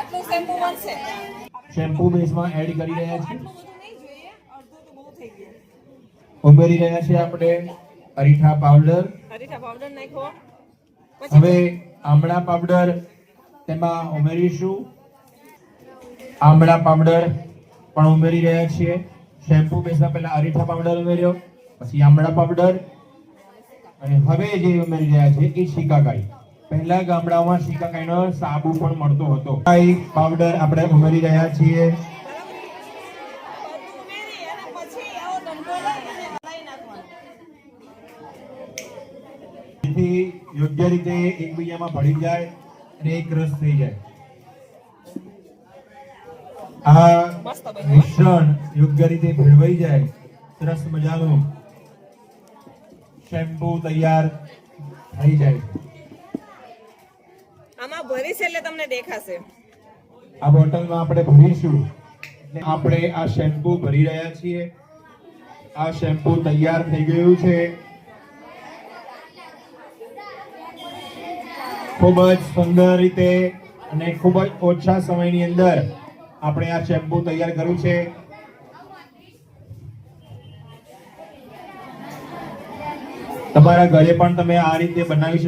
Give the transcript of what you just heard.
આટલું શેમ્પુ બનશે શેમ્પુ બેઝમાં એડ કરી રહ્યા છીએ, આટલું બધું નહીં જોઈએ અડધું તો બહુ થઈ ગયું ઉમેરી રહ્યા છીએ આપણે અરીઠા પાવડર. હરીઠા પાવડર નાખો હવે આમળા પાવડર તેમાં ઉમેરીશું. આમળા પાવડર પણ ઉમેરી રહ્યા છીએ. શેમ્પુ બેઝમાં પહેલા અરીઠા પાવડર ઉમેર્યો, પછી આમળા પાવડર, અને હવે જે ઉમેરી રહ્યા છે એ શિકાકાઈ. પહેલા ગામડાઓમાં શિકાકાઈનો સાબુ પણ મળતો હતો. પાવડર આપણે ઉમેરી રહ્યા છીએ. બધું ઉમેરી અને પછી આવો ડંકો લઈ અને હલાઈ નાખવાનું જેથી યોગ્ય રીતે એકબીજામાં ભળી જાય અને એક રસ થઈ જાય. આ મિશ્રણ યોગ્ય રીતે ભેળવાઈ જાય, સરસ મજાનું શેમ્પુ તૈયાર થઈ જાય. આમાં ભરીશ એટલે તમને દેખાશે. આ બોટલમાં આપણે ભરીશું. આપણે આ શેમ્પુ ભરી રહ્યા છીએ. આ શેમ્પુ તૈયાર થઈ ગયું છે. ખૂબ જ સુંદર રીતે અને ખૂબ જ ઓછા સમયની અંદર આપણે આ શેમ્પુ તૈયાર કર્યું છે. તમારા ઘરે પણ તમે આ રીતે બનાવી શકો.